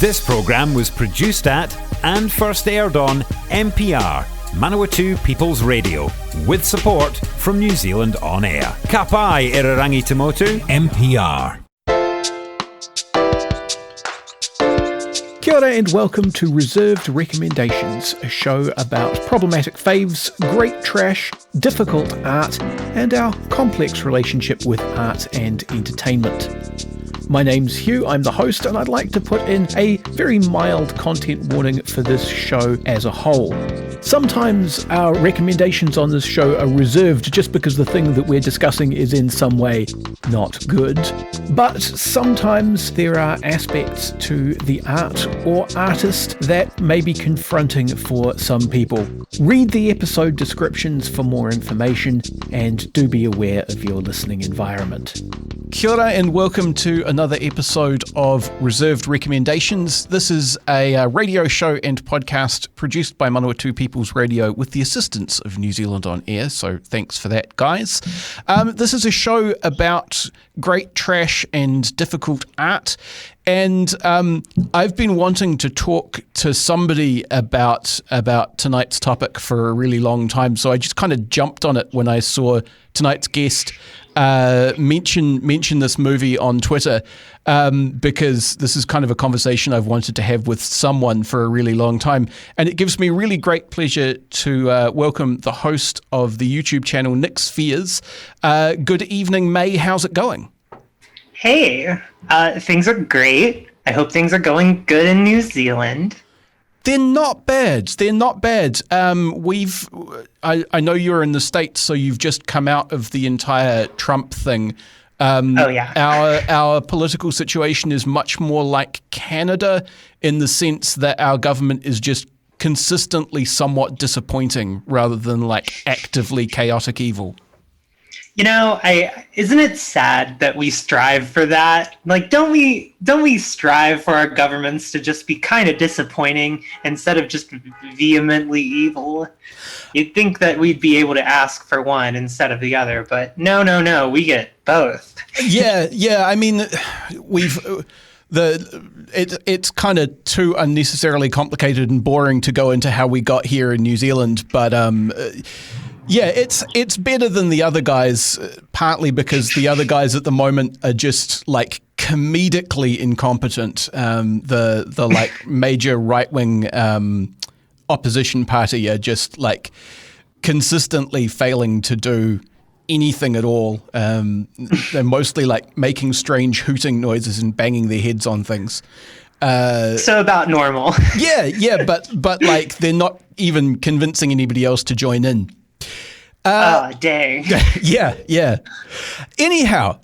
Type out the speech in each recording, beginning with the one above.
This programme was produced at and first aired on MPR, Manawatu People's Radio, with support from New Zealand On Air. Ka pai Irarangi Tamotu, MPR. Kia ora and welcome to Reserved Recommendations, a show about problematic faves, great trash, difficult art, and our complex relationship with art and entertainment. My name's Hugh, I'm the host, and I'd like to put in a very mild content warning for this show as a whole. Sometimes our recommendations on this show are reserved just because the thing that we're discussing is in some way not good. But sometimes there are aspects to the art or artist that may be confronting for some people. Read the episode descriptions for more information and do be aware of your listening environment. Kia ora and welcome to another episode of Reserved Recommendations. This is a radio show and podcast produced by Manawatu People's Radio with the assistance of New Zealand On Air, so thanks for that, guys. This is a show about great trash and difficult art, and I've been wanting to talk to somebody about tonight's topic for a really long time, so I just kind of jumped on it when I saw tonight's guest mention this movie on Twitter, because this is kind of a conversation I've wanted to have with someone for a really long time, and it gives me really great pleasure to welcome the host of the YouTube channel Nyx Fears. Good evening, May. How's it going? Hey, things are great. I hope things are going good in New Zealand. They're not bad. They're not bad. I know you're in the States, so you've just come out of the entire Trump thing. Oh, yeah. Our political situation is much more like Canada in the sense that our government is just consistently somewhat disappointing rather than like actively chaotic evil. You know, isn't it sad that we strive for that? Like, don't we strive for our governments to just be kind of disappointing instead of just vehemently evil? You'd think that we'd be able to ask for one instead of the other, but no, we get both. Yeah. I mean, it's kind of too unnecessarily complicated and boring to go into how we got here in New Zealand, but yeah, it's better than the other guys, partly because the other guys at the moment are just like comedically incompetent. The like major right-wing opposition party are just like consistently failing to do anything at all. They're mostly like making strange hooting noises and banging their heads on things. So about normal. Yeah, but like they're not even convincing anybody else to join in. Dang. Yeah. Anyhow,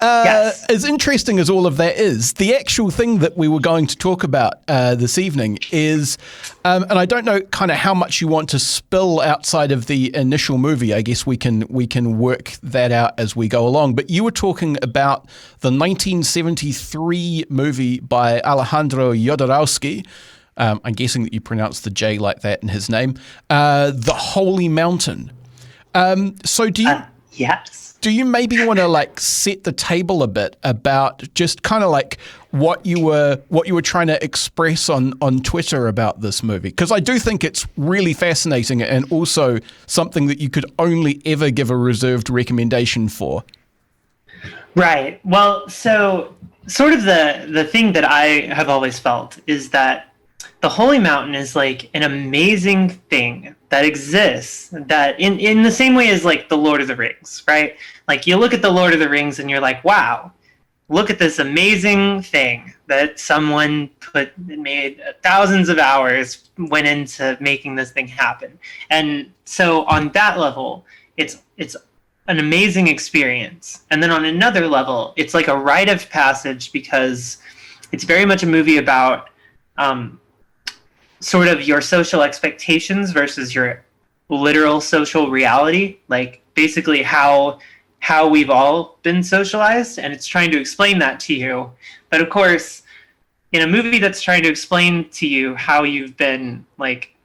yes. As interesting as all of that is, the actual thing that we were going to talk about this evening is, and I don't know kind of how much you want to spill outside of the initial movie. I guess we can work that out as we go along. But you were talking about the 1973 movie by Alejandro Jodorowsky. I'm guessing that you pronounce the J like that in his name. The Holy Mountain. So do you? Yes. Do you maybe want to like set the table a bit about just kind of like what you were trying to express on Twitter about this movie? Because I do think it's really fascinating and also something that you could only ever give a reserved recommendation for. Right. Well, so sort of the thing that I have always felt is that the Holy Mountain is like an amazing thing that exists that in the same way as like the Lord of the Rings, right? Like you look at the Lord of the Rings and you're like, wow, look at this amazing thing that someone made thousands of hours went into making this thing happen. And so on that level, it's an amazing experience. And then on another level, it's like a rite of passage because it's very much a movie about sort of your social expectations versus your literal social reality, like basically how we've all been socialized, and it's trying to explain that to you. But of course, in a movie that's trying to explain to you how you've been like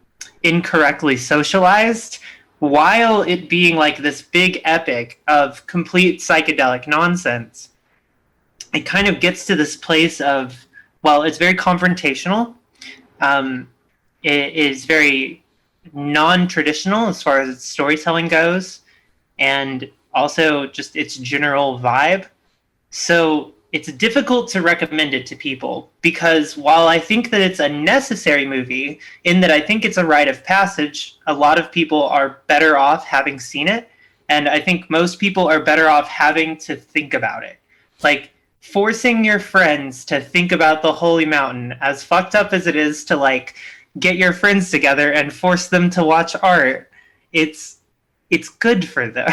incorrectly socialized, while it being like this big epic of complete psychedelic nonsense, it kind of gets to this place of well, it's very confrontational. It is very non-traditional as far as its storytelling goes, and also just its general vibe. So it's difficult to recommend it to people, because while I think that it's a necessary movie, in that I think it's a rite of passage, a lot of people are better off having seen it. And I think most people are better off having to think about it. Like, forcing your friends to think about the Holy Mountain, as fucked up as it is to, like, get your friends together and force them to watch art, it's good for them.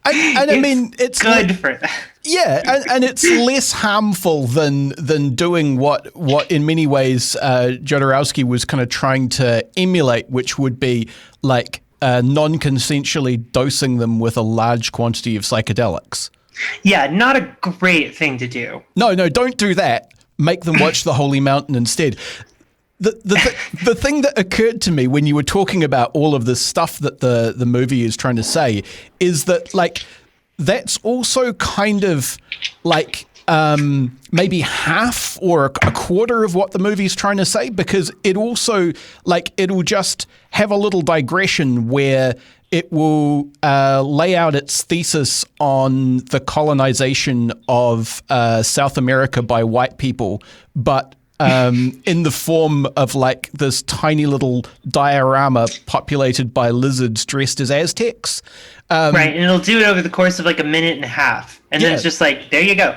I mean, it's good for them. Yeah, and it's less harmful than doing what in many ways Jodorowsky was kind of trying to emulate, which would be like non-consensually dosing them with a large quantity of psychedelics. Yeah, not a great thing to do. No, don't do that. Make them watch The Holy Mountain instead. The thing that occurred to me when you were talking about all of this stuff that the movie is trying to say is that, like, that's also kind of like maybe half or a quarter of what the movie's trying to say, because it also, like, it'll just have a little digression where it will lay out its thesis on the colonization of South America by white people, but in the form of, like, this tiny little diorama populated by lizards dressed as Aztecs. Right, and it'll do it over the course of like a minute and a half. And then it's just like, there you go.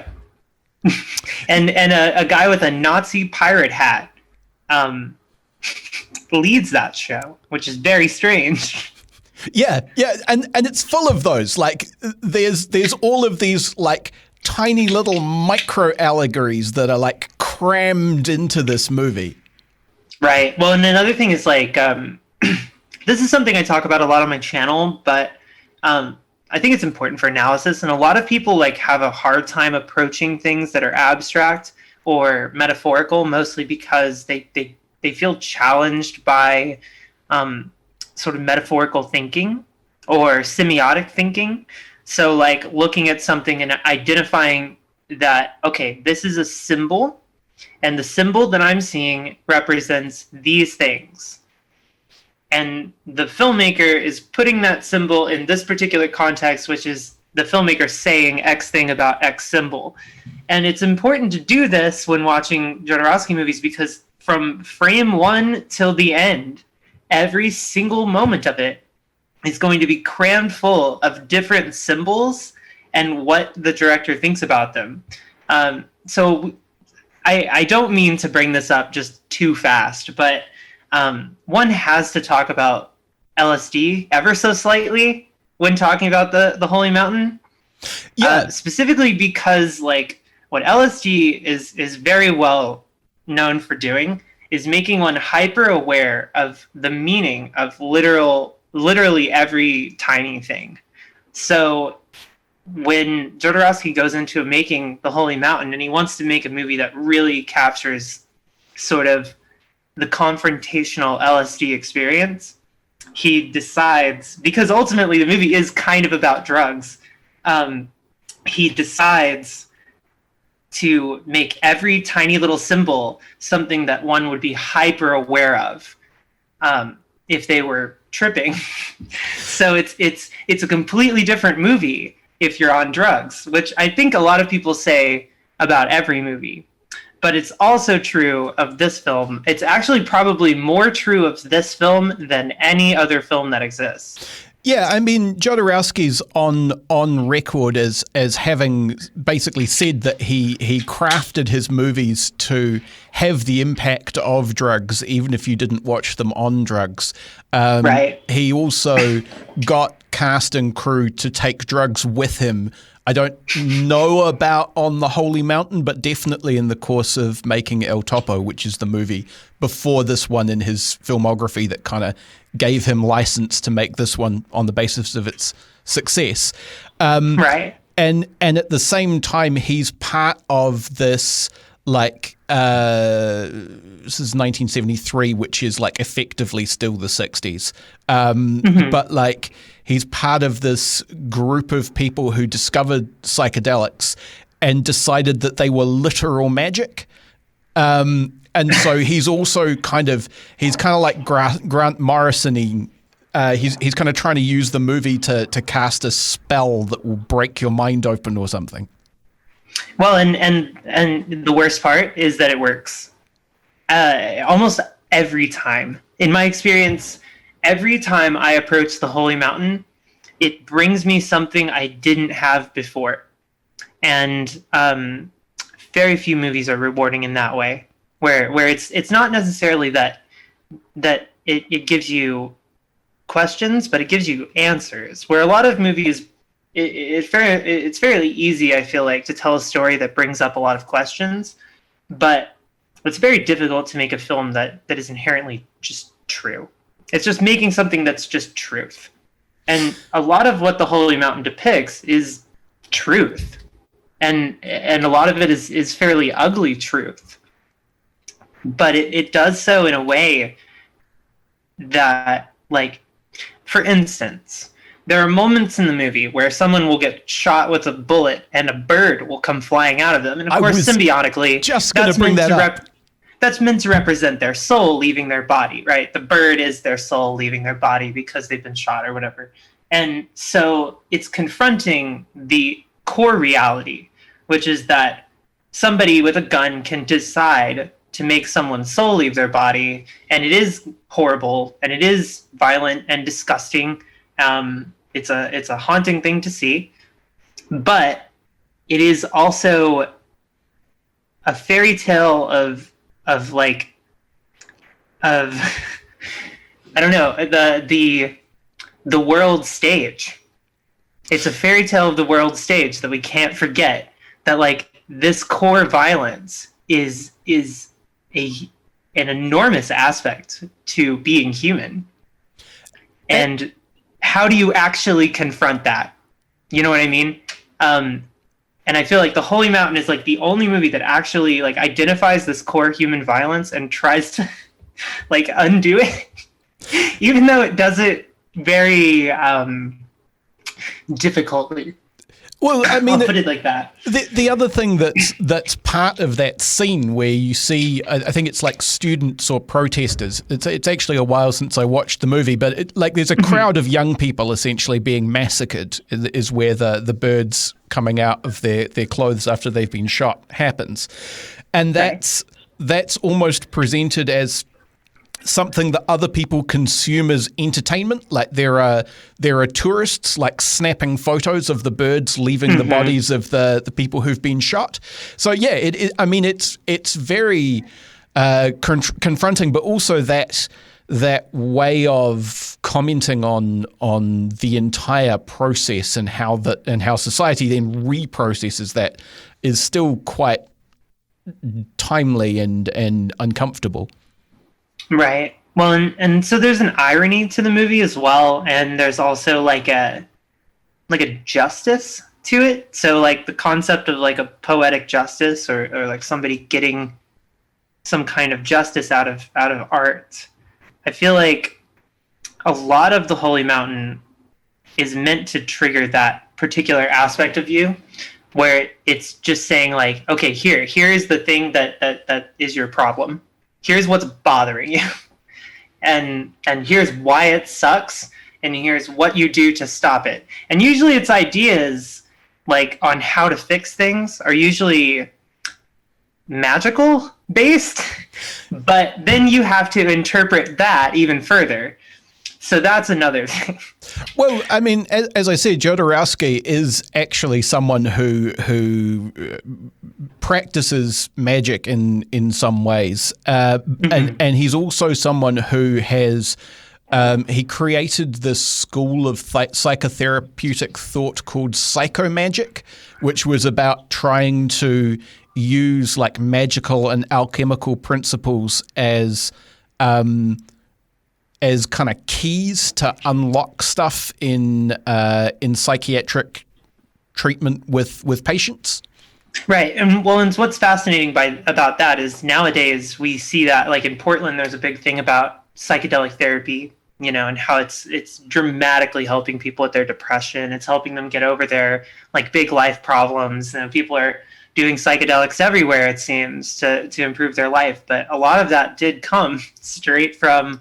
and a guy with a Nazi pirate hat leads that show, which is very strange. Yeah, and it's full of those. Like, there's all of these, like, tiny little micro allegories that are, like, crammed into this movie. Right. Well, and another thing is, like, this is something I talk about a lot on my channel, but I think it's important for analysis. And a lot of people, like, have a hard time approaching things that are abstract or metaphorical, mostly because they feel challenged by sort of metaphorical thinking or semiotic thinking. So, like, looking at something and identifying that, okay, this is a symbol, and the symbol that I'm seeing represents these things. And the filmmaker is putting that symbol in this particular context, which is the filmmaker saying X thing about X symbol. And it's important to do this when watching Jodorowsky movies, because from frame one till the end, every single moment of it is going to be crammed full of different symbols and what the director thinks about them. So I don't mean to bring this up just too fast, but one has to talk about LSD ever so slightly when talking about the Holy Mountain. Yeah. Specifically because, like, what LSD is very well known for doing is making one hyper aware of the meaning of literally every tiny thing. So when Jodorowsky goes into making The Holy Mountain and he wants to make a movie that really captures sort of the confrontational LSD experience, he decides, because ultimately the movie is kind of about drugs, he decides to make every tiny little symbol something that one would be hyper aware of if they were tripping. So it's a completely different movie if you're on drugs, which I think a lot of people say about every movie. But it's also true of this film. It's actually probably more true of this film than any other film that exists. Yeah, I mean, Jodorowsky's on record as having basically said that he crafted his movies to have the impact of drugs, even if you didn't watch them on drugs. Right. He also got cast and crew to take drugs with him. I don't know about on the Holy Mountain, but definitely in the course of making El Topo, which is the movie before this one in his filmography that kind of gave him license to make this one on the basis of its success. Right. And at the same time, he's part of this, like, this is 1973, which is, like, effectively still the 60s. But, like, he's part of this group of people who discovered psychedelics and decided that they were literal magic. And so he's also kind of like Grant Morrison-y. He's kind of trying to use the movie to cast a spell that will break your mind open or something. Well, and the worst part is that it works almost every time. In my experience, every time I approach the Holy Mountain, it brings me something I didn't have before. And very few movies are rewarding in that way, where it's not necessarily that it gives you questions, but it gives you answers. Where a lot of movies, it's fairly easy, I feel like, to tell a story that brings up a lot of questions, but it's very difficult to make a film that is inherently just true. It's just making something that's just truth. And a lot of what the Holy Mountain depicts is truth. And a lot of it is fairly ugly truth. But it does so in a way that, like, for instance, there are moments in the movie where someone will get shot with a bullet and a bird will come flying out of them. And of course, symbiotically, that's meant to represent their soul leaving their body, right? The bird is their soul leaving their body because they've been shot or whatever. And so it's confronting the core reality, which is that somebody with a gun can decide to make someone's soul leave their body, and it is horrible, and it is violent and disgusting. It's a haunting thing to see, but it is also a fairy tale of I don't know, the world stage. It's a fairy tale of the world stage that we can't forget, that, like, this core violence is an enormous aspect to being human. And how do you actually confront that? You know what I mean? And I feel like The Holy Mountain is, like, the only movie that actually, like, identifies this core human violence and tries to, like, undo it, even though it does it very difficultly. Well, I mean, I'll put it like that. The other thing that's part of that scene where you see, I think it's like students or protesters. It's actually a while since I watched the movie, but there's a crowd of young people essentially being massacred. Is where the birds coming out of their clothes after they've been shot happens, and that's almost presented as something that other people consume as entertainment. Like there are tourists, like, snapping photos of the birds leaving the bodies of the people who've been shot. So yeah, it's very confronting, but also that way of commenting on the entire process and how society then reprocesses that is still quite timely and uncomfortable. Right. Well, and so there's an irony to the movie as well, and there's also like a justice to it. So, like, the concept of, like, a poetic justice or like somebody getting some kind of justice out of art. I feel like a lot of The Holy Mountain is meant to trigger that particular aspect of you, where it's just saying, like, okay, here is the thing that is your problem. Here's what's bothering you, and here's why it sucks, and here's what you do to stop it. And usually its ideas, like, on how to fix things are usually magical based, but then you have to interpret that even further. So that's another thing. Well, I mean, as I said, Jodorowsky is actually someone who practices magic in some ways, and he's also someone who has he created this school of psychotherapeutic thought called psychomagic, which was about trying to use, like, magical and alchemical principles as kind of keys to unlock stuff in psychiatric treatment with patients. Right. And what's fascinating about that is nowadays we see that, like, in Portland, there's a big thing about psychedelic therapy, you know, and how it's dramatically helping people with their depression. It's helping them get over their, like, big life problems. And people are doing psychedelics everywhere, it seems, to improve their life. But a lot of that did come straight from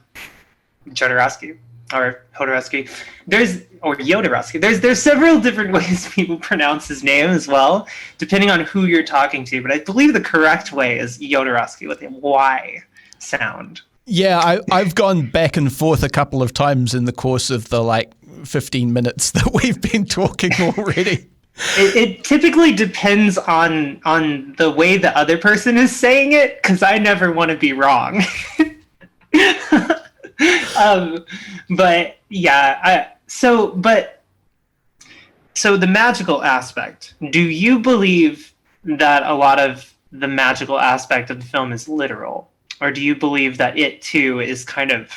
Jodorowsky. There's several different ways people pronounce his name as well, depending on who you're talking to. But I believe the correct way is Jodorowsky with a Y sound. Yeah, I've gone back and forth a couple of times in the course of the 15 minutes that we've been talking already. It typically depends on the way the other person is saying it, because I never want to be wrong. But yeah, so the magical aspect. Do you believe that a lot of the magical aspect of the film is literal, or do you believe that it too is kind of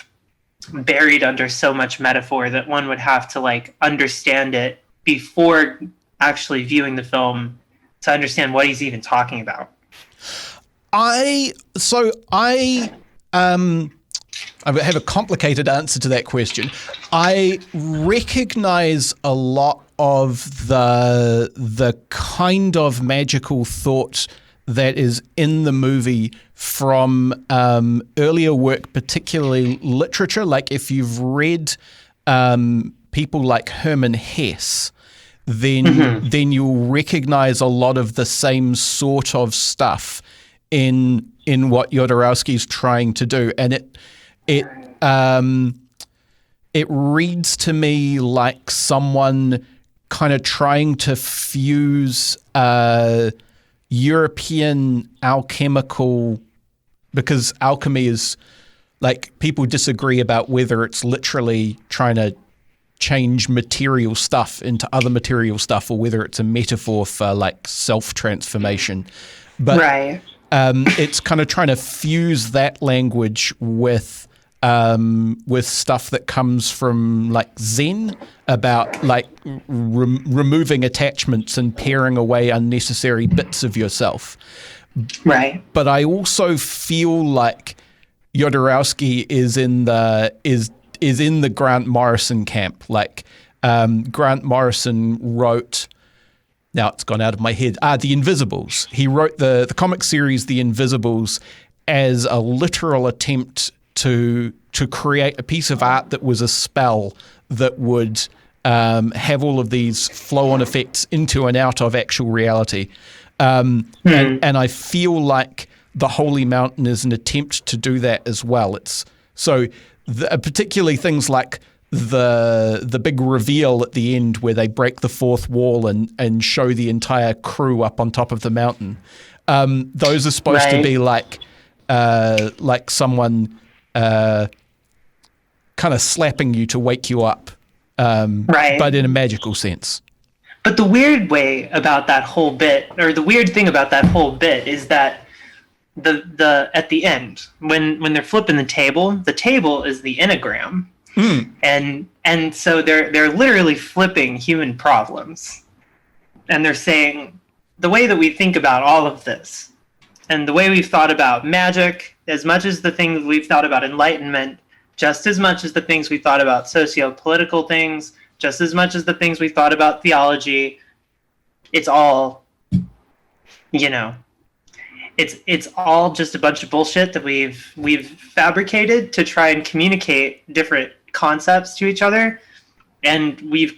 buried under so much metaphor that one would have to understand it before actually viewing the film to understand what he's even talking about? I have a complicated answer to that question. I recognize a lot of the kind of magical thought that is in the movie from earlier work, particularly literature. Like if you've read people like Hermann Hesse, then you'll recognize a lot of the same sort of stuff in what Jodorowsky's trying to do, and it reads to me like someone kind of trying to fuse European alchemical, because alchemy is people disagree about whether it's literally trying to change material stuff into other material stuff or whether it's a metaphor for self-transformation. But right. It's kind of trying to fuse that language with stuff that comes from Zen about removing attachments and paring away unnecessary bits of yourself. Right. But I also feel like Jodorowsky is in the Grant Morrison camp. Grant Morrison wrote, now it's gone out of my head, The Invisibles. He wrote the comic series The Invisibles as a literal attempt to create a piece of art that was a spell that would have all of these flow-on effects into and out of actual reality. And I feel like The Holy Mountain is an attempt to do that as well. Particularly things like the big reveal at the end where they break the fourth wall and show the entire crew up on top of the mountain. Those are supposed to be like someone kind of slapping you to wake you up, but in a magical sense. But the weird way about that whole bit, or the weird thing about that whole bit, is that the at the end when they're flipping the table is the enneagram, and so they're literally flipping human problems, and they're saying the way that we think about all of this, and the way we've thought about magic, as much as the things we've thought about enlightenment, just as much as the things we thought about socio-political things, just as much as the things we thought about theology, it's all, it's all just a bunch of bullshit that we've fabricated to try and communicate different concepts to each other, and we've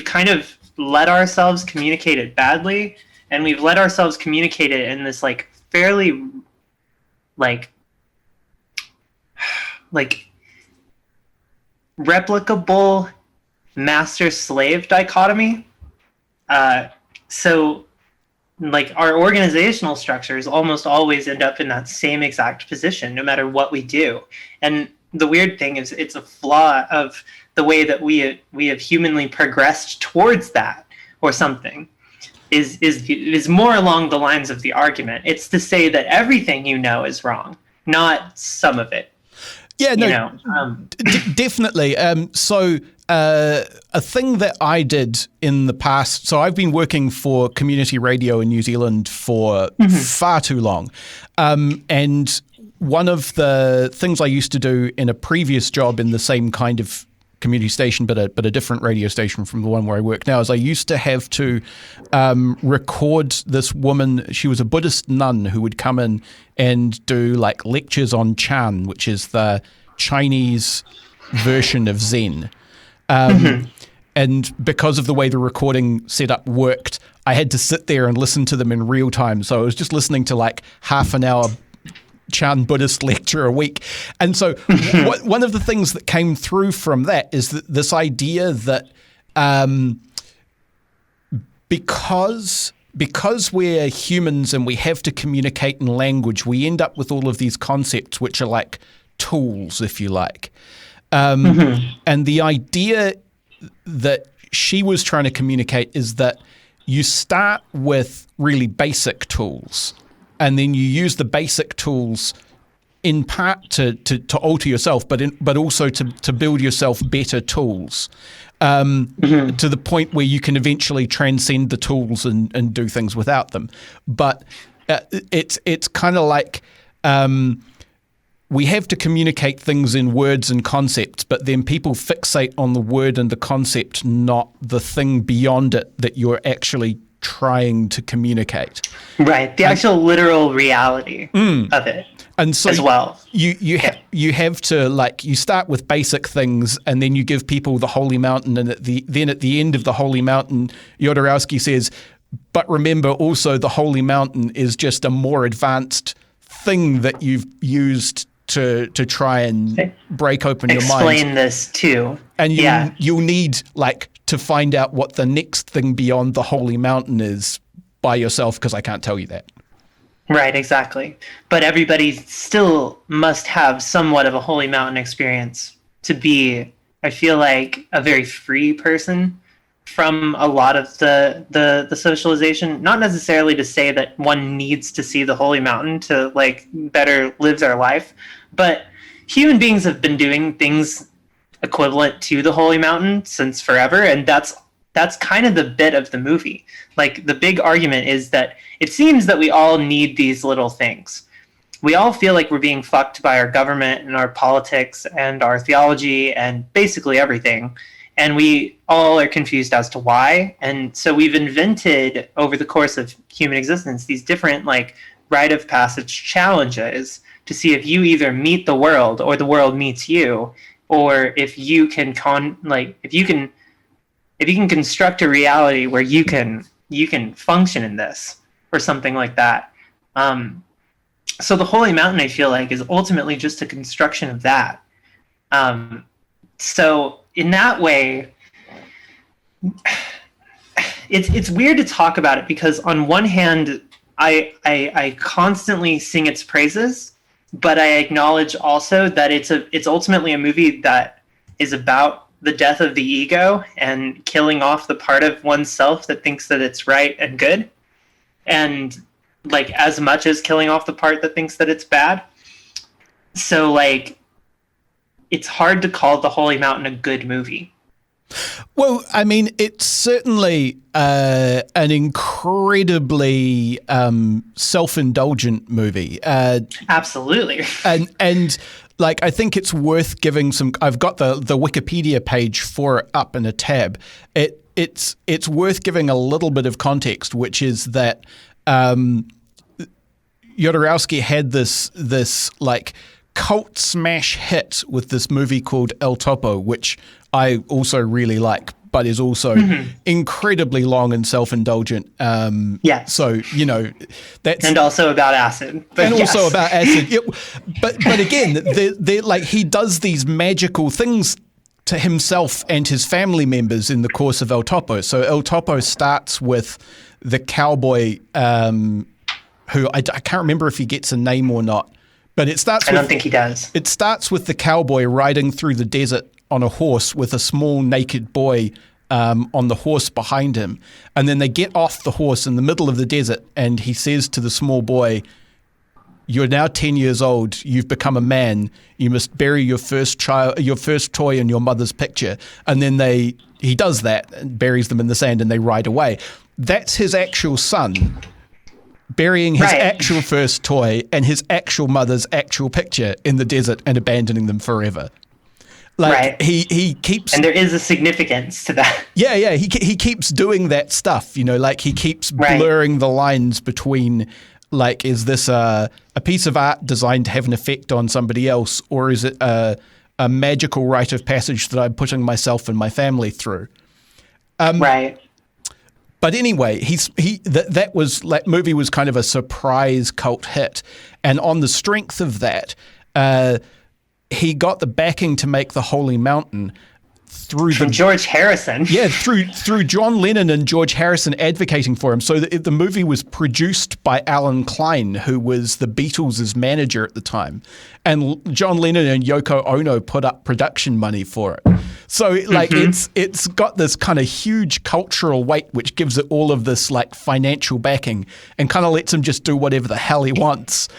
kind of let ourselves communicate it badly, and we've let ourselves communicate it in this fairly replicable master-slave dichotomy. So our organizational structures almost always end up in that same exact position, no matter what we do. And the weird thing is it's a flaw of the way that we have humanly progressed towards that, or something, is more along the lines of the argument. It's to say that everything is wrong, not some of it. Yeah, no, definitely. So a thing that I did in the past, so I've been working for community radio in New Zealand for far too long. And one of the things I used to do in a previous job in the same kind of community station, but a different radio station from the one where I work now, is I used to have to record this woman. She was a Buddhist nun who would come in and do like lectures on Chan, which is the Chinese version of Zen. And because of the way the recording setup worked, I had to sit there and listen to them in real time. So I was just listening to like half an hour Chan Buddhist lecture a week. And so one of the things that came through from that is that this idea that because we're humans and we have to communicate in language, we end up with all of these concepts which are like tools, if you like. And the idea that she was trying to communicate is that you start with really basic tools, and then you use the basic tools in part to alter yourself, but also to build yourself better tools, to the point where you can eventually transcend the tools and do things without them. But it's kind of like we have to communicate things in words and concepts, but then people fixate on the word and the concept, not the thing beyond it that you're actually trying to communicate. Right. The actual literal reality of it. And so as well. You have to, like, you start with basic things and then you give people the holy mountain, and then at the end of the holy mountain, Jodorowsky says, but remember also the holy mountain is just a more advanced thing that you've used to try and break open your mind. Explain this too. And you'll need, like, to find out what the next thing beyond the holy mountain is by yourself, because I can't tell you that. Right, exactly. But everybody still must have somewhat of a holy mountain experience to be, I feel like, a very free person from a lot of the socialization. Not necessarily to say that one needs to see the holy mountain to, like, better live their life, but human beings have been doing things equivalent to the holy mountain since forever, and that's kind of the bit of the movie. Like, the big argument is that it seems that we all need these little things. We all feel like we're being fucked by our government and our politics and our theology and basically everything. And we all are confused as to why. And so we've invented, over the course of human existence, these different, like, rite of passage challenges to see if you either meet the world or the world meets you, or if you can if you can construct a reality where you can function in this, or something like that. So the holy mountain, I feel like, is ultimately just a construction of that. So in that way, it's weird to talk about it, because on one hand, I constantly sing its praises, but I acknowledge also that it's ultimately a movie that is about the death of the ego and killing off the part of oneself that thinks that it's right and good, and, like, as much as killing off the part that thinks that it's bad. So, like, it's hard to call The Holy Mountain a good movie. Well, I mean, it's certainly an incredibly self-indulgent movie. Absolutely. And like, I think it's worth giving some. I've got the Wikipedia page for it up in a tab. It's worth giving a little bit of context, which is that Jodorowsky had this like cult smash hit with this movie called El Topo, which I also really like, but is also incredibly long and self-indulgent. Yeah. So, you know, that's... And also about acid. And also about acid. Yeah, but again, they're like, he does these magical things to himself and his family members in the course of El Topo. So El Topo starts with the cowboy, who I can't remember if he gets a name or not, but it starts. I don't think he does. It starts with the cowboy riding through the desert on a horse with a small naked boy on the horse behind him. And then they get off the horse in the middle of the desert, and he says to the small boy, "You're now 10 years old. You've become a man. You must bury your first toy in your mother's picture." And then he does that and buries them in the sand, and they ride away. That's his actual son burying his actual first toy and his actual mother's actual picture in the desert and abandoning them forever. Like right. he keeps, and there is a significance to that. Yeah, he keeps doing that stuff, you know, like he keeps blurring the lines between, like, is this a piece of art designed to have an effect on somebody else, or is it a magical rite of passage that I'm putting myself and my family through? Right. But anyway, that movie was kind of a surprise cult hit, and on the strength of that, he got the backing to make The Holy Mountain from George Harrison. Yeah, through John Lennon and George Harrison advocating for him. So the movie was produced by Alan Klein, who was the Beatles' manager at the time. And John Lennon and Yoko Ono put up production money for it. So like it's got this kind of huge cultural weight, which gives it all of this like financial backing and kind of lets him just do whatever the hell he wants.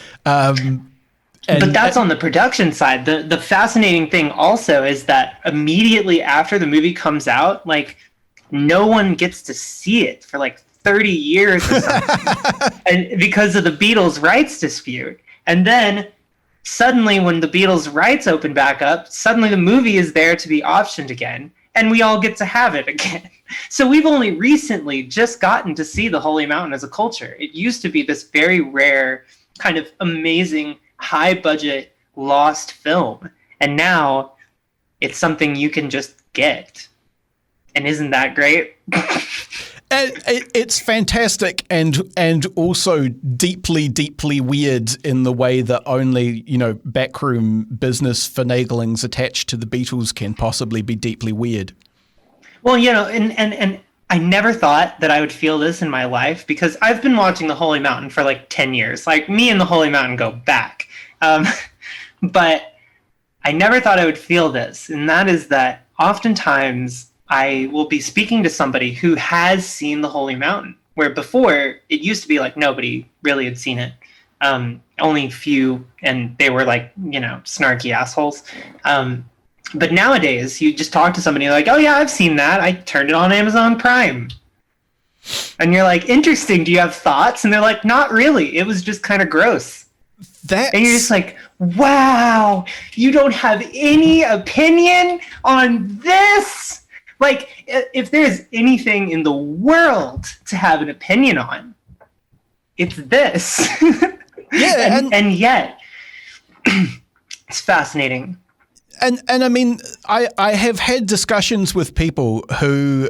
But that's on the production side. The fascinating thing also is that immediately after the movie comes out, like, no one gets to see it for like 30 years or something, and because of the Beatles' rights dispute. And then suddenly, when the Beatles' rights open back up, suddenly the movie is there to be optioned again, and we all get to have it again. So we've only recently just gotten to see The Holy Mountain as a culture. It used to be this very rare, kind of amazing, high budget lost film, and now it's something you can just get. And isn't that great? And it's fantastic and also deeply weird in the way that only, you know, backroom business finaglings attached to the Beatles can possibly be deeply weird. Well, you know, and I never thought that I would feel this in my life, because I've been watching The Holy Mountain for like 10 years. Like, me and The Holy Mountain go back. But I never thought I would feel this. And that is that oftentimes I will be speaking to somebody who has seen The Holy Mountain, where before it used to be like nobody really had seen it. Only few, and they were like, you know, snarky assholes. But nowadays, you just talk to somebody like, oh yeah, I've seen that. I turned it on Amazon Prime. And you're like, interesting, do you have thoughts? And they're like, not really. It was just kind of gross. And you're just like, wow, you don't have any opinion on this? Like, if there's anything in the world to have an opinion on, it's this. Yeah, and yet, it's fascinating. And I mean, I have had discussions with people who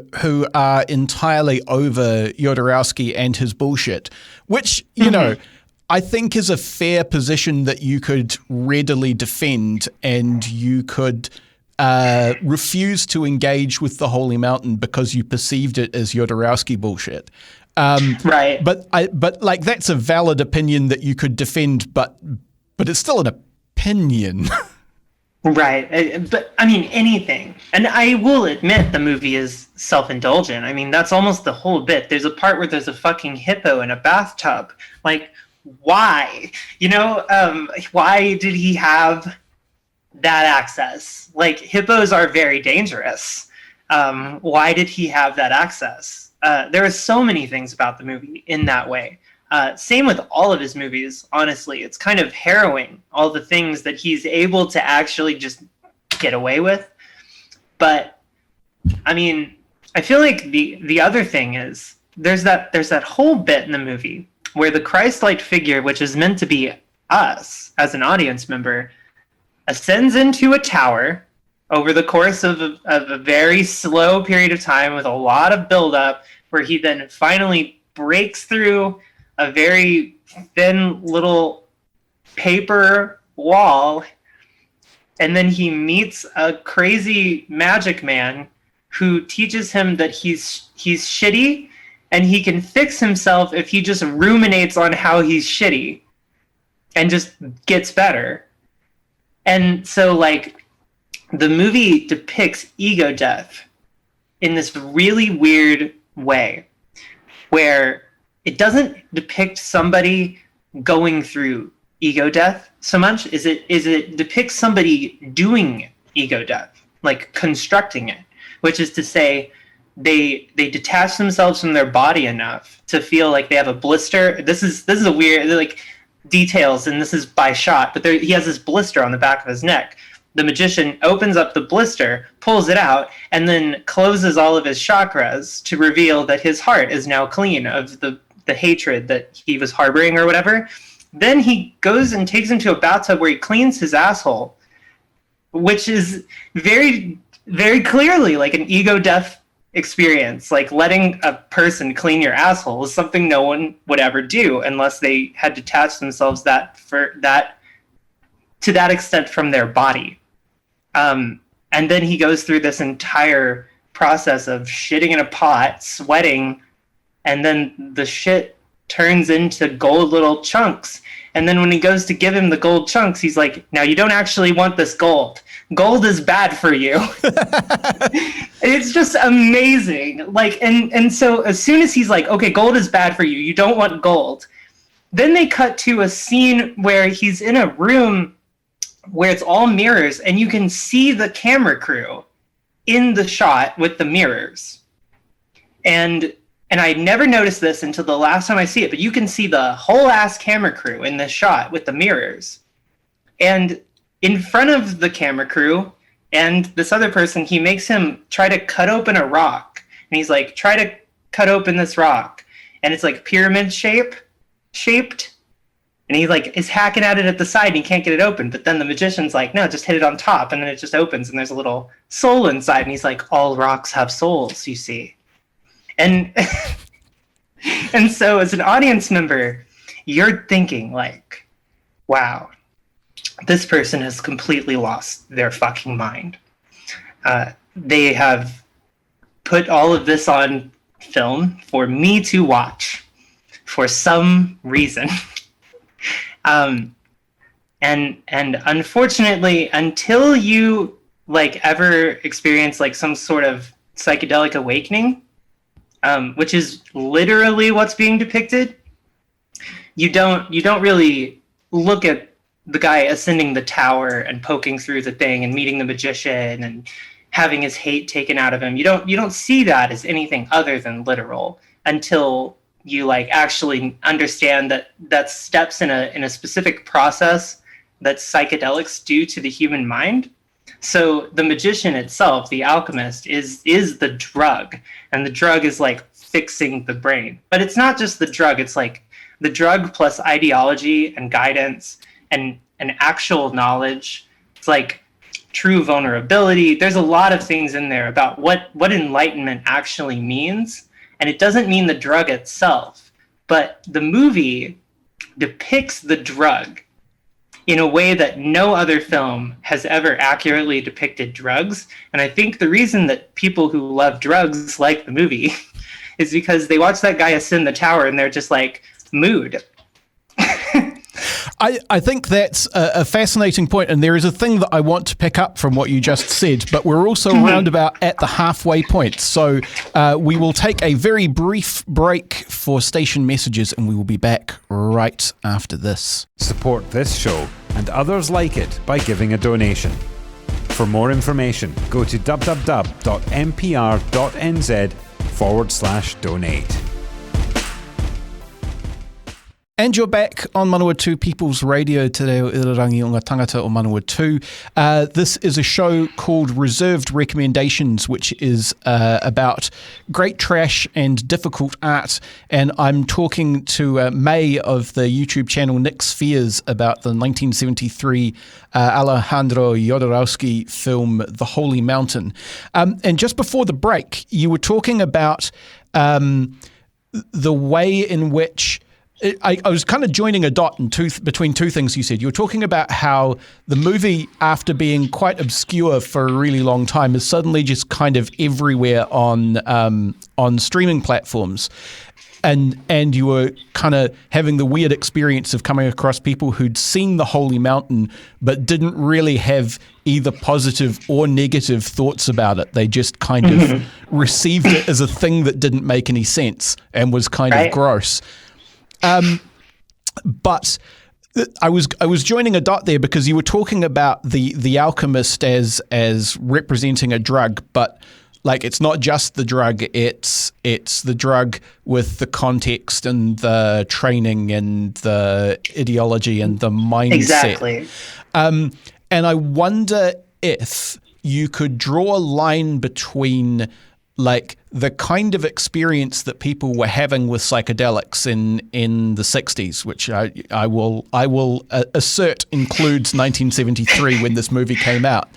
are entirely over Jodorowsky and his bullshit, which, you know, I think is a fair position that you could readily defend, and you could refuse to engage with The Holy Mountain because you perceived it as Jodorowsky bullshit. Right. But like, that's a valid opinion that you could defend, but it's still an opinion. Right. But I mean, anything. And I will admit the movie is self-indulgent. I mean, that's almost the whole bit. There's a part where there's a fucking hippo in a bathtub. Like, why? You know, why did he have that access? Like, hippos are very dangerous. Why did he have that access? There are so many things about the movie in that way. Same with all of his movies, honestly. It's kind of harrowing, all the things that he's able to actually just get away with. But, I mean, I feel like the other thing is, there's that whole bit in the movie where the Christ-like figure, which is meant to be us as an audience member, ascends into a tower over the course of a very slow period of time with a lot of build-up, where he then finally breaks through a very thin little paper wall, and then he meets a crazy magic man who teaches him that he's shitty, and he can fix himself if he just ruminates on how he's shitty and just gets better. And so, like, the movie depicts ego death in this really weird way, where it doesn't depict somebody going through ego death so much as it depicts somebody doing ego death, like constructing it, which is to say they detach themselves from their body enough to feel like they have a blister. This is a weird, like, details, and this is by shot, but he has this blister on the back of his neck, the magician opens up the blister, pulls it out, and then closes all of his chakras to reveal that his heart is now clean of the hatred that he was harboring or whatever. Then he goes and takes him to a bathtub where he cleans his asshole, which is very, very clearly like an ego death experience. Like letting a person clean your asshole is something no one would ever do unless they had detached themselves to that extent from their body. And then he goes through this entire process of shitting in a pot, sweating, and then the shit turns into gold little chunks. And then when he goes to give him the gold chunks, he's like, now you don't actually want this gold. Gold is bad for you. It's just amazing. Like, and so as soon as he's like, okay, gold is bad for you, you don't want gold. Then they cut to a scene where he's in a room where it's all mirrors and you can see the camera crew in the shot with the mirrors. And I never noticed this until the last time I see it, but you can see the whole ass camera crew in this shot with the mirrors. And in front of the camera crew and this other person, he makes him try to cut open a rock. And he's like, try to cut open this rock. And it's like pyramid shaped. And he like is hacking at it at the side and he can't get it open. But then the magician's like, no, just hit it on top. And then it just opens and there's a little soul inside. And he's like, all rocks have souls, you see. And and so as an audience member, you're thinking like, wow, this person has completely lost their fucking mind. They have put all of this on film for me to watch for some reason. And unfortunately, until you like ever experience like some sort of psychedelic awakening, which is literally what's being depicted, you don't really look at the guy ascending the tower and poking through the thing and meeting the magician and having his hate taken out of him. You don't see that as anything other than literal until you like actually understand that steps in a specific process that psychedelics do to the human mind. So the magician itself, the alchemist, is the drug, and the drug is like fixing the brain. But it's not just the drug, it's like the drug plus ideology and guidance and actual knowledge. It's like true vulnerability. There's a lot of things in there about what enlightenment actually means. And it doesn't mean the drug itself, but the movie depicts the drug in a way that no other film has ever accurately depicted drugs. And I think the reason that people who love drugs like the movie is because they watch that guy ascend the tower and they're just like, mood. I think that's a fascinating point, and there is a thing that I want to pick up from what you just said, but we're also roundabout at the halfway point. So we will take a very brief break for station messages, and we will be back right after this. Support this show and others like it by giving a donation. For more information, go to www.mpr.nz/donate. And you're back on Manawatu People's Radio today o Irarangi o ngā tangata o Manawatu. This is a show called Reserved Recommendations, which is about great trash and difficult art. And I'm talking to May of the YouTube channel Nyx Fears about the 1973 Alejandro Jodorowsky film The Holy Mountain. And just before the break, you were talking about the way in which I was kind of joining a dot between two things you said. You were talking about how the movie, after being quite obscure for a really long time, is suddenly just kind of everywhere on streaming platforms. And you were kind of having the weird experience of coming across people who'd seen The Holy Mountain but didn't really have either positive or negative thoughts about it. They just kind of received it as a thing that didn't make any sense and was kind of gross. But I was joining a dot there because you were talking about the alchemist as representing a drug, but like it's not just the drug, it's the drug with the context and the training and the ideology and the mindset. Exactly. And I wonder if you could draw a line between like the kind of experience that people were having with psychedelics in the 60s, which I will assert includes 1973 when this movie came out.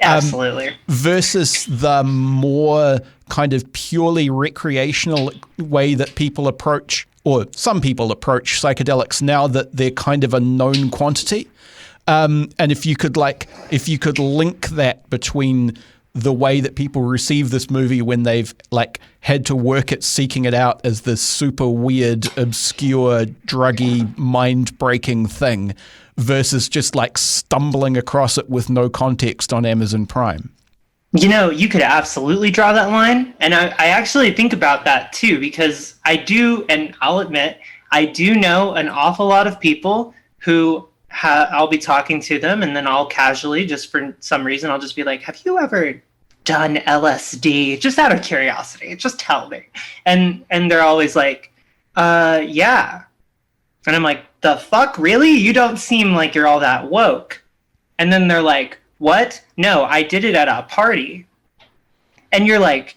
Absolutely. Versus the more kind of purely recreational way that people approach, or some people approach psychedelics now that they're kind of a known quantity. And if you could link that between the way that people receive this movie when they've like had to work at seeking it out as this super weird, obscure, druggy, mind-breaking thing versus just like stumbling across it with no context on Amazon Prime. You know, you could absolutely draw that line. And I actually think about that too, because I do, and I'll admit, I do know an awful lot of people who I'll be talking to them, and then I'll casually, just for some reason, I'll just be like, have you ever done LSD? Just out of curiosity, just tell me. And they're always like, yeah. And I'm like, the fuck, really? You don't seem like you're all that woke. And then they're like, what? No, I did it at a party. And you're like,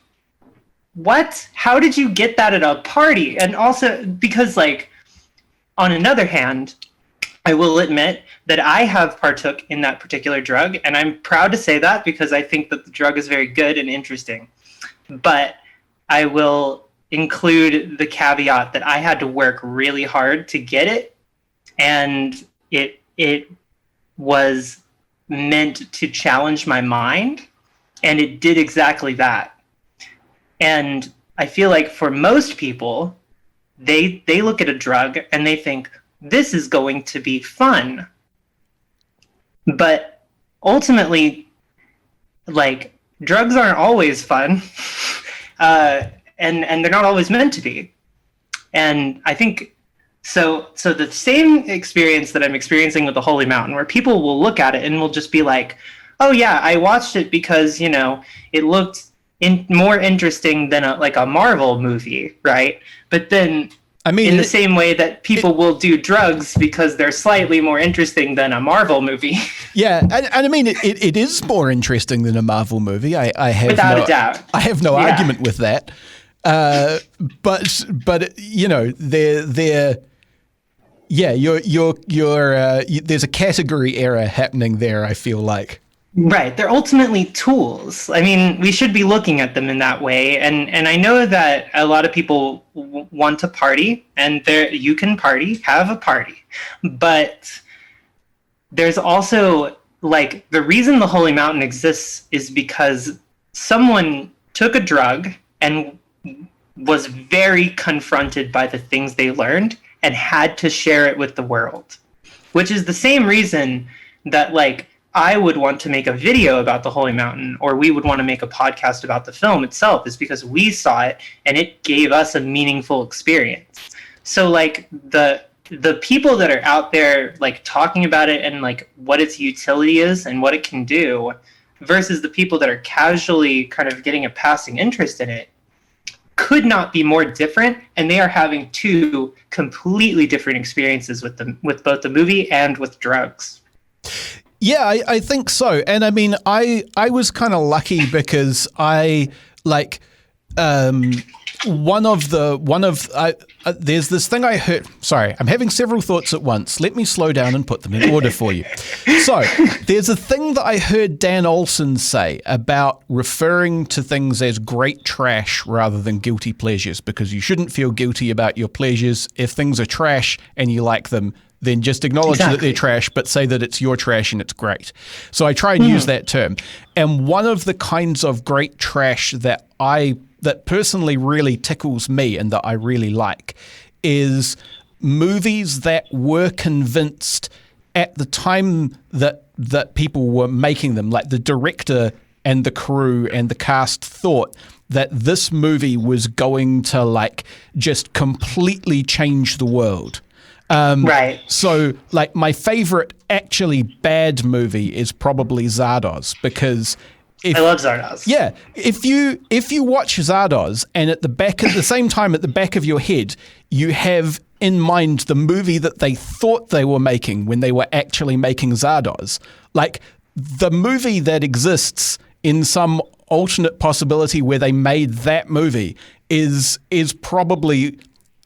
what? How did you get that at a party? And also, because like, on another hand, I will admit that I have partook in that particular drug, and I'm proud to say that because I think that the drug is very good and interesting. But I will include the caveat that I had to work really hard to get it, and it was meant to challenge my mind, and it did exactly that. And I feel like for most people, they look at a drug and they think, this is going to be fun. But ultimately, like, drugs aren't always fun. And they're not always meant to be. And I think, so the same experience that I'm experiencing with the Holy Mountain, where people will look at it and will just be like, oh yeah, I watched it because, you know, it looked more interesting than a Marvel movie, right? But then, I mean, in the same way that people will do drugs because they're slightly more interesting than a Marvel movie. Yeah, and I mean, it is more interesting than a Marvel movie. I have without a doubt. I have no argument with that. But you know, there's a category error happening there, I feel like. Right. They're ultimately tools. I mean, we should be looking at them in that way. And I know that a lot of people want to party, and you can party, have a party. But there's also, like, the reason the Holy Mountain exists is because someone took a drug and was very confronted by the things they learned and had to share it with the world. Which is the same reason that, like, I would want to make a video about the Holy Mountain, or we would want to make a podcast about the film itself, is because we saw it and it gave us a meaningful experience. So like the people that are out there like talking about it and like what its utility is and what it can do versus the people that are casually kind of getting a passing interest in it could not be more different, and they are having two completely different experiences with both the movie and with drugs. Yeah, I think so. And I mean, I was kind of lucky because I like there's this thing I heard. Sorry, I'm having several thoughts at once. Let me slow down and put them in order for you. So there's a thing that I heard Dan Olson say about referring to things as great trash rather than guilty pleasures, because you shouldn't feel guilty about your pleasures. If things are trash and you like them, then just acknowledge that they're trash, but say that it's your trash and it's great. So I try and use that term. And one of the kinds of great trash that personally really tickles me and that I really like is movies that were convinced at the time that people were making them, like the director and the crew and the cast thought that this movie was going to like just completely change the world. Right. So, like, my favorite actually bad movie is probably Zardoz, because I love Zardoz. Yeah, if you watch Zardoz and at the same time at the back of your head you have in mind the movie that they thought they were making when they were actually making Zardoz, like the movie that exists in some alternate possibility where they made that movie is probably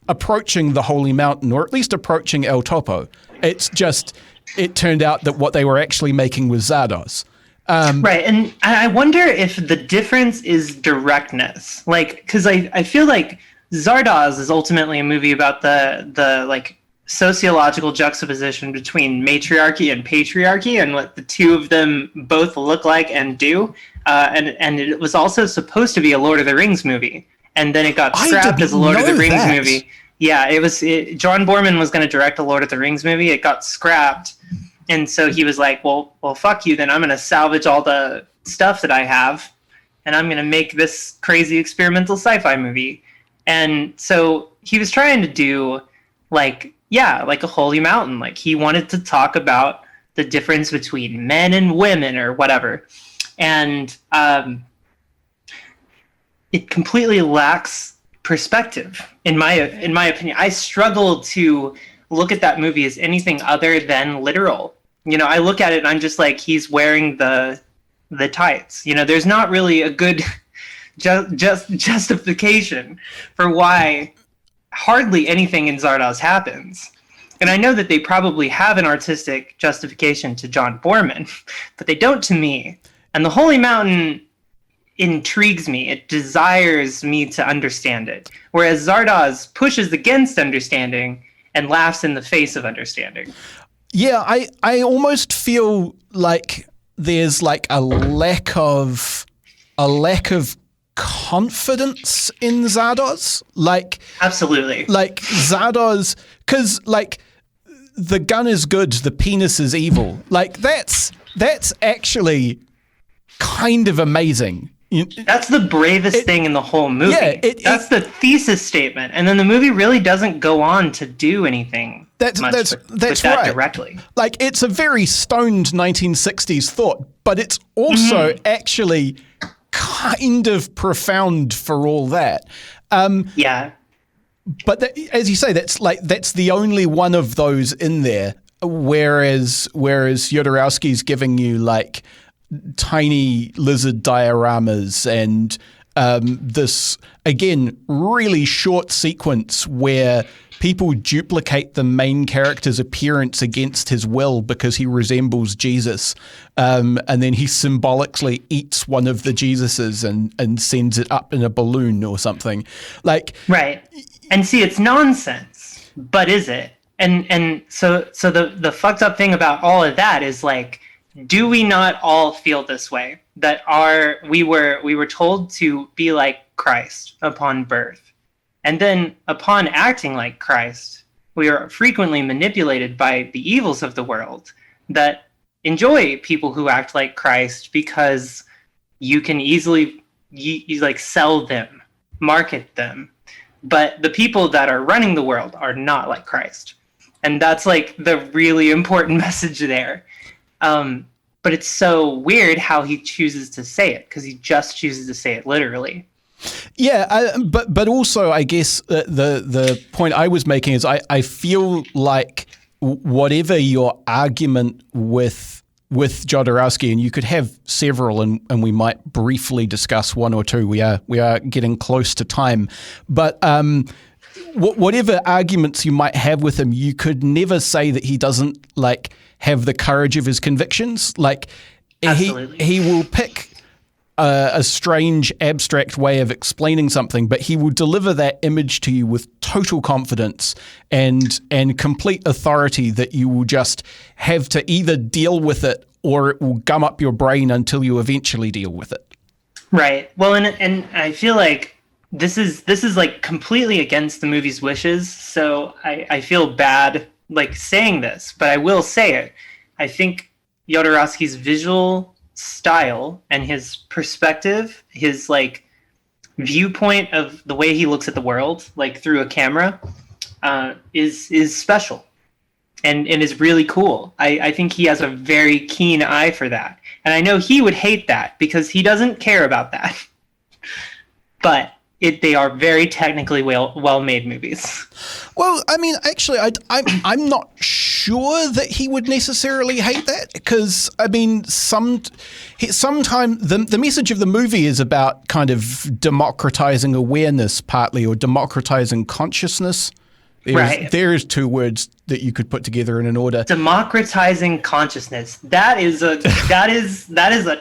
approaching the Holy Mountain, or at least approaching El Topo. It's just, it turned out that what they were actually making was Zardoz. Right, and I wonder if the difference is directness. Like, because I feel like Zardoz is ultimately a movie about the like sociological juxtaposition between matriarchy and patriarchy and what the two of them both look like and do. And it was also supposed to be a Lord of the Rings movie, and then it got scrapped as a Lord of the Rings movie. Yeah, John Borman was going to direct a Lord of the Rings movie. It got scrapped, and so he was like, well, fuck you. Then I'm going to salvage all the stuff that I have, and I'm going to make this crazy experimental sci-fi movie. And so he was trying to do like a Holy Mountain. Like, he wanted to talk about the difference between men and women or whatever. And it completely lacks perspective, in my opinion. I struggle to look at that movie as anything other than literal. You know, I look at it and I'm just like, he's wearing the tights. You know, there's not really a good justification for why hardly anything in Zardoz happens. And I know that they probably have an artistic justification to John Borman, but they don't to me. And the Holy Mountain intrigues me. It desires me to understand it. Whereas Zardoz pushes against understanding and laughs in the face of understanding. Yeah, I almost feel like there's like a lack of confidence in Zardoz. Like, absolutely. Like Zardoz, because like the gun is good, the penis is evil. Like that's actually kind of amazing. That's the bravest thing in the whole movie. Yeah, that's the thesis statement, and then the movie really doesn't go on to do anything. That's right. Directly. Like, it's a very stoned 1960s thought, but it's also actually kind of profound for all that. Yeah. But as you say, that's the only one of those in there. Whereas Jodorowsky's giving you like tiny lizard dioramas and this, again, really short sequence where people duplicate the main character's appearance against his will because he resembles Jesus. And then he symbolically eats one of the Jesuses and sends it up in a balloon or something. Like, right. And see, it's nonsense, but is it? And so the fucked up thing about all of that is like, do we not all feel this way? That we were told to be like Christ upon birth. And then upon acting like Christ, we are frequently manipulated by the evils of the world that enjoy people who act like Christ because you can easily you like sell them, market them. But the people that are running the world are not like Christ. And that's like the really important message there. But it's so weird how he chooses to say it, because he just chooses to say it literally. Yeah, but also I guess the point I was making is I feel like whatever your argument with Jodorowsky, and you could have several, and we might briefly discuss one or two. We are getting close to time, but whatever arguments you might have with him, you could never say that he doesn't like have the courage of his convictions. Like, he will pick a strange abstract way of explaining something, but he will deliver that image to you with total confidence and complete authority that you will just have to either deal with it or it will gum up your brain until you eventually deal with it. Right. Well, and I feel like this is like completely against the movie's wishes, so I feel bad like saying this, but I will say it. I think Jodorowsky's visual style and his perspective, his like viewpoint of the way he looks at the world, like through a camera, is special and is really cool. I think he has a very keen eye for that. And I know he would hate that because he doesn't care about that. But they are very technically well-made movies. Well, I mean, actually, I'm not sure that he would necessarily hate that, because, I mean, sometimes the message of the movie is about kind of democratizing awareness partly, or democratizing consciousness. There's two words that you could put together in an order. Democratizing consciousness. That is a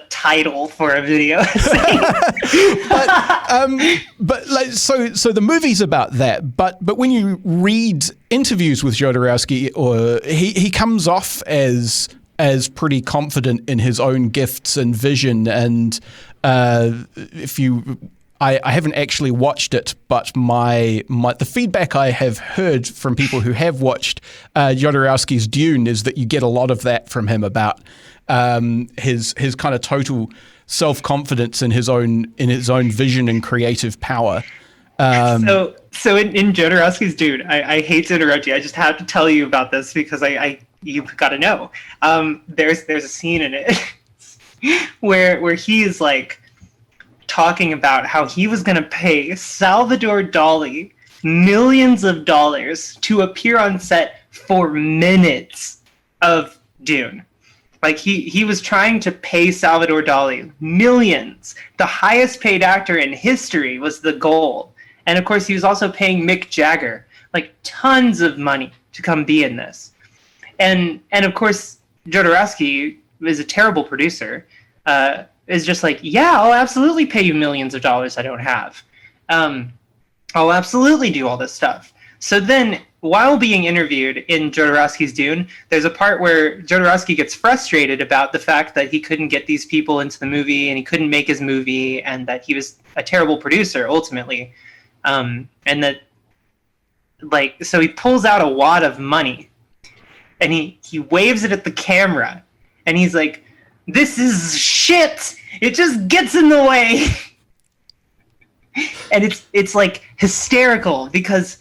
title for a video. but like, so the movie's about that. But when you read interviews with Jodorowsky, or he comes off as pretty confident in his own gifts and vision. And I haven't actually watched it, but the feedback I have heard from people who have watched Jodorowsky's Dune is that you get a lot of that from him about his kind of total self-confidence in his own vision and creative power. So in Jodorowsky's Dune, I hate to interrupt you. I just have to tell you about this because you've got to know. There's a scene in it where he is like talking about how he was going to pay Salvador Dali millions of dollars to appear on set for minutes of Dune. Like he was trying to pay Salvador Dali millions. The highest paid actor in history was the goal. And of course he was also paying Mick Jagger like tons of money to come be in this. And of course Jodorowsky is a terrible producer. Is just like, yeah, I'll absolutely pay you millions of dollars I don't have. I'll absolutely do all this stuff. So then, while being interviewed in Jodorowsky's Dune, there's a part where Jodorowsky gets frustrated about the fact that he couldn't get these people into the movie, and he couldn't make his movie, and that he was a terrible producer, ultimately. And that, like, so he pulls out a wad of money, and he waves it at the camera, and he's like, "This is shit. It just gets in the way." And it's like hysterical because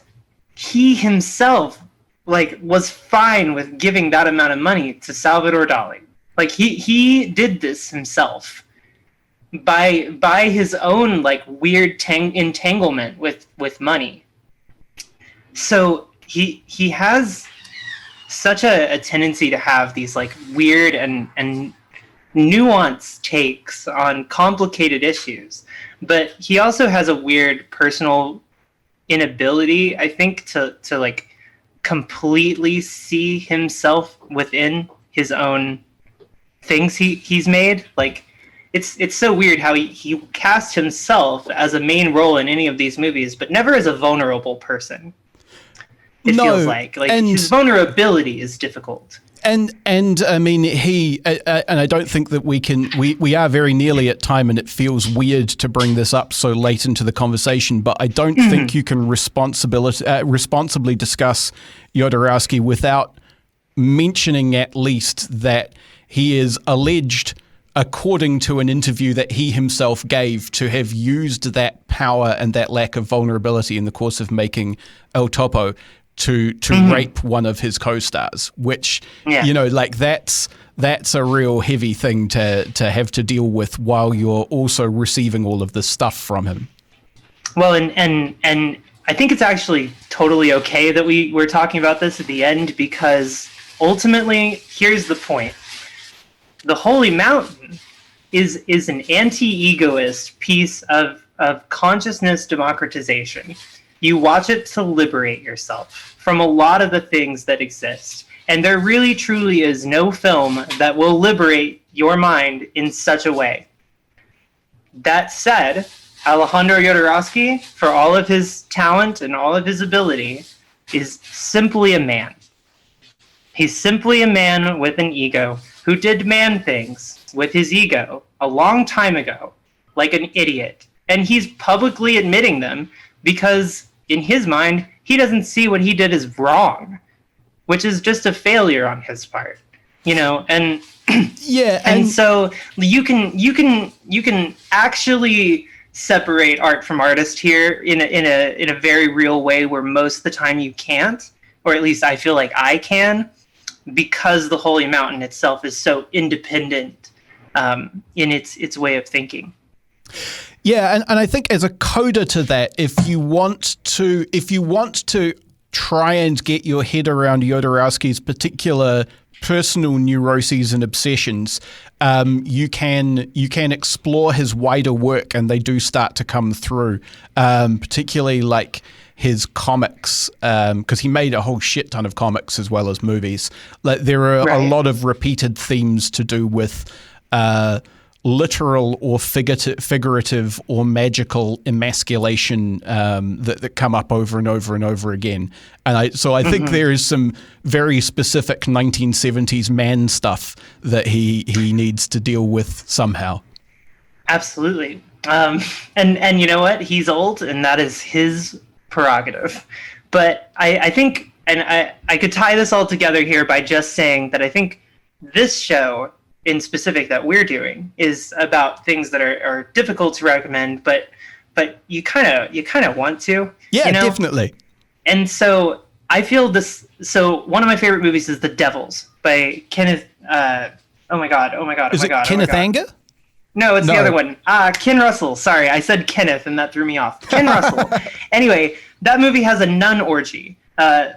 he himself like was fine with giving that amount of money to Salvador Dali. Like he did this himself by his own like weird entanglement with money. So he has such a tendency to have these like weird and nuanced takes on complicated issues, but he also has a weird personal inability, I think, to like completely see himself within his own things he's made. Like it's so weird how he cast himself as a main role in any of these movies, but never as a vulnerable person. It feels like his vulnerability is difficult. And I mean, and I don't think that we are very nearly at time, and it feels weird to bring this up so late into the conversation, but I don't think you can responsibly discuss Jodorowsky without mentioning at least that he is alleged, according to an interview that he himself gave, to have used that power and that lack of vulnerability in the course of making El Topo to rape one of his co-stars, which, you know, like that's a real heavy thing to have to deal with while you're also receiving all of this stuff from him. Well, and I think it's actually totally okay that we're talking about this at the end, because ultimately, here's the point. The Holy Mountain is an anti-egoist piece of consciousness democratization. You watch it to liberate yourself from a lot of the things that exist. And there really, truly is no film that will liberate your mind in such a way. That said, Alejandro Jodorowsky, for all of his talent and all of his ability, is simply a man. He's simply a man with an ego who did man things with his ego a long time ago, like an idiot. And he's publicly admitting them because in his mind, he doesn't see what he did as wrong, which is just a failure on his part, you know. And yeah, and so you can actually separate art from artist here in a very real way, where most of the time you can't, or at least I feel like I can, because the Holy Mountain itself is so independent in its way of thinking. Yeah, and I think as a coda to that, if you want to try and get your head around Jodorowsky's particular personal neuroses and obsessions, you can explore his wider work, and they do start to come through, particularly like his comics, because he made a whole shit ton of comics as well as movies. Like there are a lot of repeated themes to do with literal or figurative or magical emasculation that come up over and over and over again. And I think there is some very specific 1970s man stuff that he needs to deal with somehow. Absolutely. And you know what? He's old, and that is his prerogative. But I think, and I could tie this all together here by just saying that I think this show in specific that we're doing is about things that are difficult to recommend, but you kind of want to. Yeah, you know? Definitely. And so I feel this. So one of my favorite movies is The Devils by Kenneth. Oh my god. Is it Kenneth Anger? No, it's the other one. Ken Russell. Sorry, I said Kenneth, and that threw me off. Ken Russell. Anyway, that movie has a nun orgy.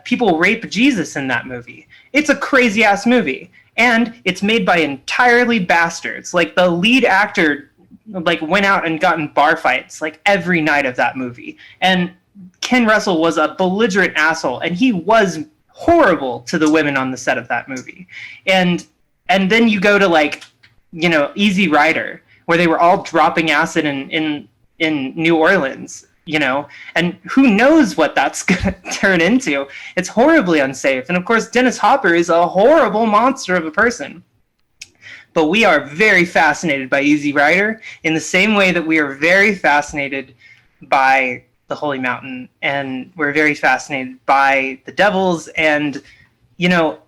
People rape Jesus in that movie. It's a crazy ass movie. And it's made by entirely bastards. Like the lead actor, like went out and got in bar fights like every night of that movie. And Ken Russell was a belligerent asshole, and he was horrible to the women on the set of that movie. And then you go to like, you know, Easy Rider, where they were all dropping acid in New Orleans. You know, and who knows what that's going to turn into. It's horribly unsafe. And of course, Dennis Hopper is a horrible monster of a person. But we are very fascinated by Easy Rider in the same way that we are very fascinated by The Holy Mountain. And we're very fascinated by The Devils. And, you know,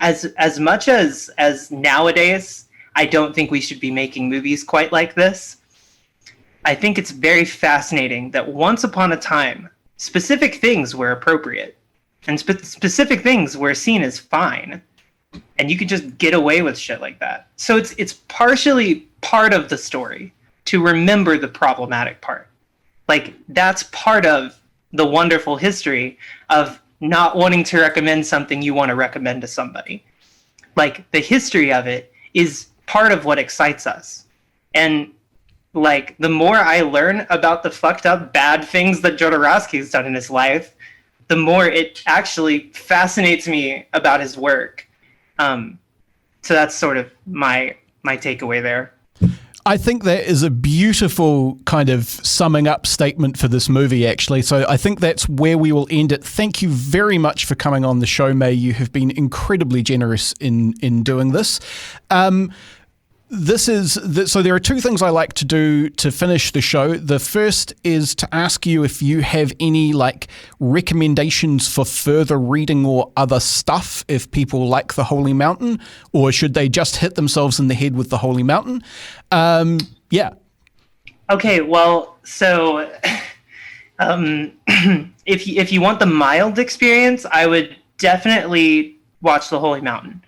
as much as nowadays, I don't think we should be making movies quite like this. I think it's very fascinating that once upon a time, specific things were appropriate and specific things were seen as fine, and you could just get away with shit like that. So it's partially part of the story to remember the problematic part. Like that's part of the wonderful history of not wanting to recommend something you want to recommend to somebody. Like the history of it is part of what excites us. And like, the more I learn about the fucked up bad things that Jodorowsky's done in his life, the more it actually fascinates me about his work. So that's sort of my takeaway there. I think that is a beautiful kind of summing up statement for this movie, actually. So I think that's where we will end it. Thank you very much for coming on the show, May. You have been incredibly generous in doing this. So there are two things I like to do to finish the show. The first is to ask you if you have any like recommendations for further reading or other stuff if people like The Holy Mountain, or should they just hit themselves in the head with The Holy Mountain? Yeah. Okay, well, so if you want the mild experience, I would definitely watch The Holy Mountain.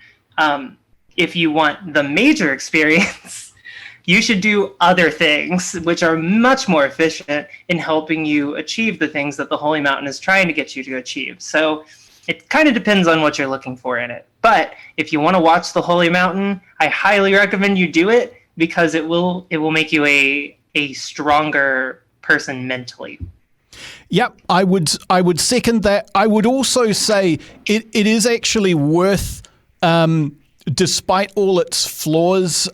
If you want the major experience, you should do other things, which are much more efficient in helping you achieve the things that The Holy Mountain is trying to get you to achieve. So it kind of depends on what you're looking for in it. But if you want to watch The Holy Mountain, I highly recommend you do it because it will make you a stronger person mentally. Yep, I would second that. I would also say it is actually worth despite all its flaws,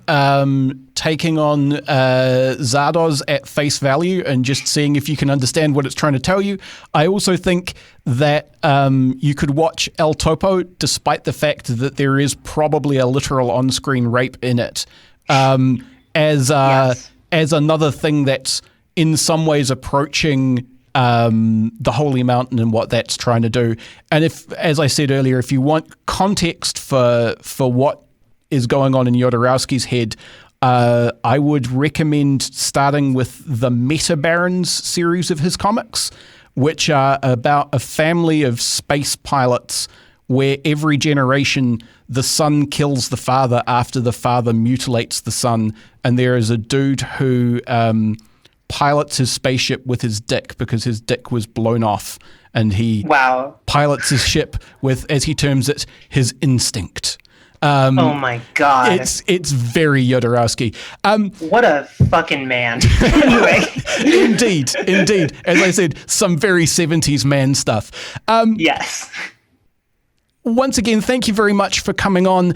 taking on Zardoz at face value and just seeing if you can understand what it's trying to tell you. I also think that you could watch El Topo, despite the fact that there is probably a literal on-screen rape in it, as another thing that's in some ways approaching the Holy Mountain and what that's trying to do. And if, as I said earlier, if you want context for what is going on in Jodorowsky's head, I would recommend starting with the Meta Barons series of his comics, which are about a family of space pilots where every generation the son kills the father after the father mutilates the son. And there is a dude who pilots his spaceship with his dick because his dick was blown off, and he pilots his ship with, as he terms it, his instinct. Oh my God. It's very Jodorowsky. What a fucking man. Anyway. Indeed. As I said, some very 70s man stuff. Yes. Once again, thank you very much for coming on.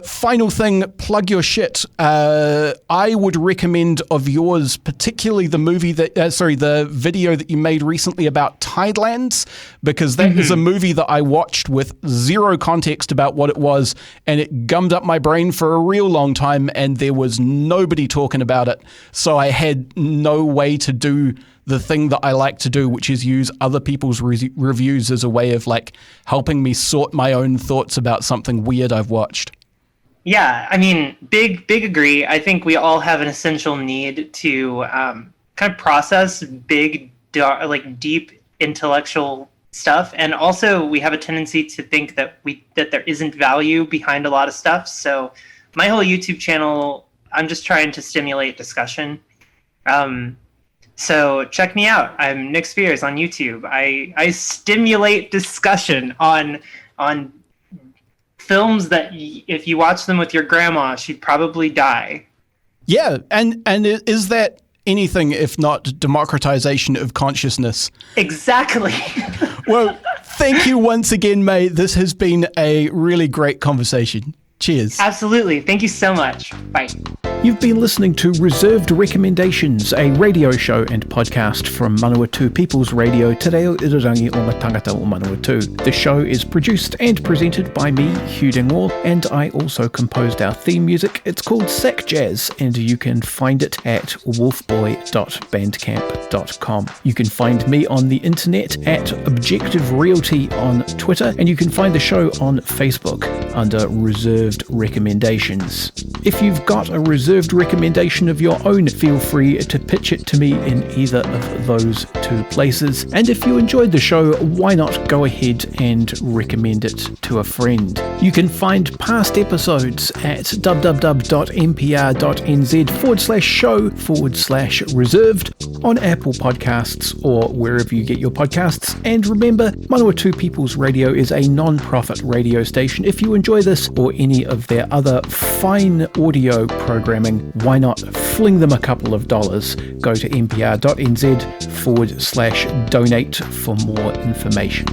Final thing, plug your shit. I would recommend of yours, particularly the the video that you made recently about Tidelands, because that is a movie that I watched with zero context about what it was, and it gummed up my brain for a real long time, and there was nobody talking about it. So I had no way to do the thing that I like to do, which is use other people's reviews as a way of like helping me sort my own thoughts about something weird I've watched. Yeah, I mean, big agree. I think we all have an essential need to kind of process big, deep intellectual stuff, and also we have a tendency to think that there isn't value behind a lot of stuff. So my whole YouTube channel, I'm just trying to stimulate discussion. So check me out. I'm Nyx Fears on YouTube. I stimulate discussion on films that if you watch them with your grandma, she'd probably die. Yeah, and is that anything if not democratization of consciousness? Exactly. Well, thank you once again, mate. This has been a really great conversation. Cheers. Absolutely. Thank you so much. Bye. You've been listening to Reserved Recommendations, a radio show and podcast from Manawatu People's Radio, Te Reo Irirangi o ngā tangata o Manawatu. The show is produced and presented by me, Hugh Dingwall, and I also composed our theme music. It's called Sack Jazz, and you can find it at wolfboy.bandcamp.com. You can find me on the internet at Objective Realty on Twitter, and you can find the show on Facebook under Reserved Recommendations. If you've got a reserved recommendation of your own, feel free to pitch it to me in either of those two places. And if you enjoyed the show, why not go ahead and recommend it to a friend? You can find past episodes at www.mpr.nz/show/reserved on Apple Podcasts or wherever you get your podcasts. And remember, Manawatu People's Radio is a non-profit radio station. If you enjoy this or any of their other fine audio programming, why not fling them a couple of dollars? Go to mpr.nz/donate for more information.